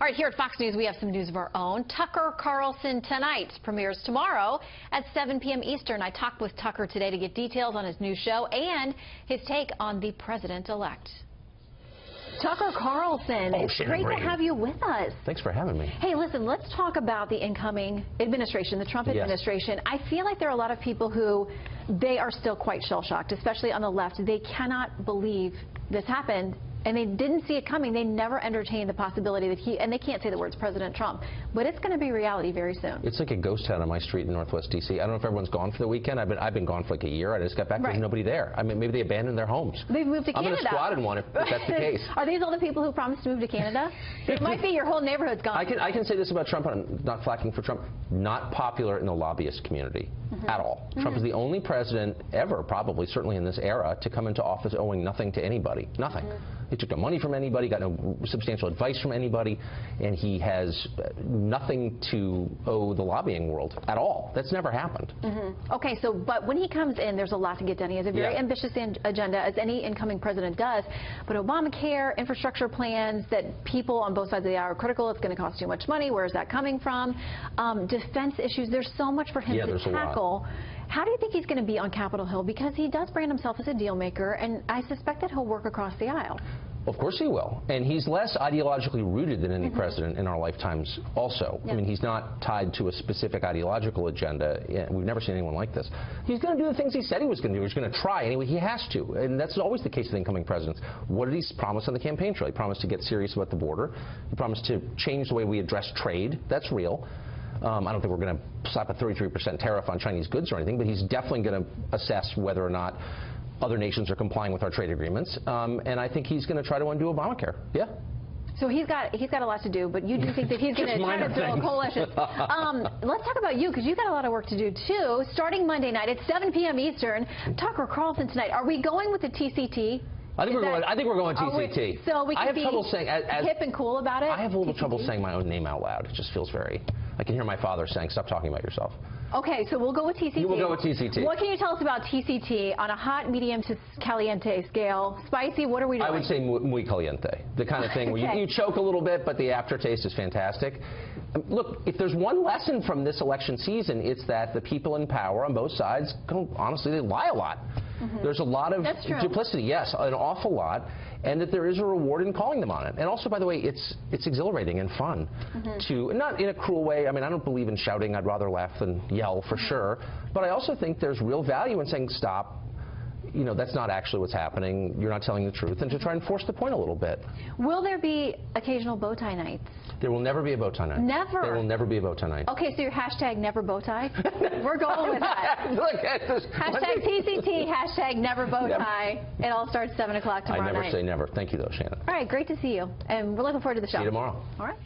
All right, here at Fox News, we have some news of our own. Tucker Carlson Tonight premieres tomorrow at 7 p.m. Eastern. I talked with Tucker today to get details on his new show and his take on the president-elect. Tucker Carlson, it's great to have you with us. Thanks for having me. Hey, listen, let's talk about the incoming administration, the Trump administration. I feel like there are a lot of people who, they are still quite shell-shocked, especially on the left. They cannot believe this happened, and they didn't see it coming. They never entertained the possibility that and they can't say the words President Trump, but it's going to be reality very soon. It's like a ghost town on my street in Northwest D.C. I don't know if everyone's gone for the weekend. I've been gone for like a year. I just got back. There's nobody there. I mean, maybe they abandoned their homes. They've moved to Canada. I'm going to squat in one if that's the case. Are these all the people who promised to move to Canada? It might be your whole neighborhood's gone. I can say this about Trump. I'm not flacking for Trump. Not popular in the lobbyist community at all. Trump is the only president ever, probably, certainly in this era, to come into office owing nothing to anybody. Nothing. He took no money from anybody, got no substantial advice from anybody, and he has nothing to owe the lobbying world at all. That's never happened. Okay, so, but when he comes in, there's a lot to get done. He has a very ambitious agenda, as any incoming president does, but Obamacare, infrastructure plans that people on both sides of the aisle are critical. It's going to cost too much money. Where is that coming from? Defense issues. There's so much for him to tackle. How do you think he's going to be on Capitol Hill? Because he does brand himself as a deal maker, and I suspect that he'll work across the aisle. Of course he will. And he's less ideologically rooted than any president in our lifetimes also. I mean, he's not tied to a specific ideological agenda. We've never seen anyone like this. He's going to do the things he said he was going to do. He's going to try anyway. He has to. And that's always the case with incoming presidents. What did he promise on the campaign trail? He promised to get serious about the border. He promised to change the way we address trade. That's real. I don't think we're going to slap a 33% tariff on Chinese goods or anything, but he's definitely going to assess whether or not other nations are complying with our trade agreements, and I think he's going to try to undo Obamacare. Yeah. So he's got a lot to do, but you do think that he's going to try to build a coalition. Let's talk about you, because you've got a lot of work to do too. Starting Monday night at 7 p.m. Eastern, Tucker Carlson Tonight. Are we going with the TCT? I think we're going TCT. So we can have trouble saying hip and cool about it. I have a little trouble saying my own name out loud. It just feels very. I can hear my father saying, "Stop talking about yourself." Okay, so we'll go with TCT. You will go with TCT. What can you tell us about TCT on a hot, medium to caliente scale? Spicy, what are we doing? I would say muy caliente. The kind of thing where you choke a little bit, but the aftertaste is fantastic. Look, if there's one lesson from this election season, it's that the people in power on both sides, honestly, they lie a lot. There's a lot of duplicity, yes, an awful lot, and that there is a reward in calling them on it. And also, by the way, it's exhilarating and fun to, not in a cruel way. I mean, I don't believe in shouting. I'd rather laugh than yell, for sure. But I also think there's real value in saying, stop. You know, that's not actually what's happening. You're not telling the truth, and to try and force the point a little bit. Will there be occasional bow tie nights? There will never be a bow tie night. Never? There will never be a bow tie night. Okay, so your hashtag never bow tie? We're going with that. Look at this. Hashtag TCT, hashtag never bow tie. It all starts 7 o'clock tomorrow night. I never say never. Thank you, though, Shannon. All right, great to see you. And we're looking forward to the show. See you tomorrow. All right.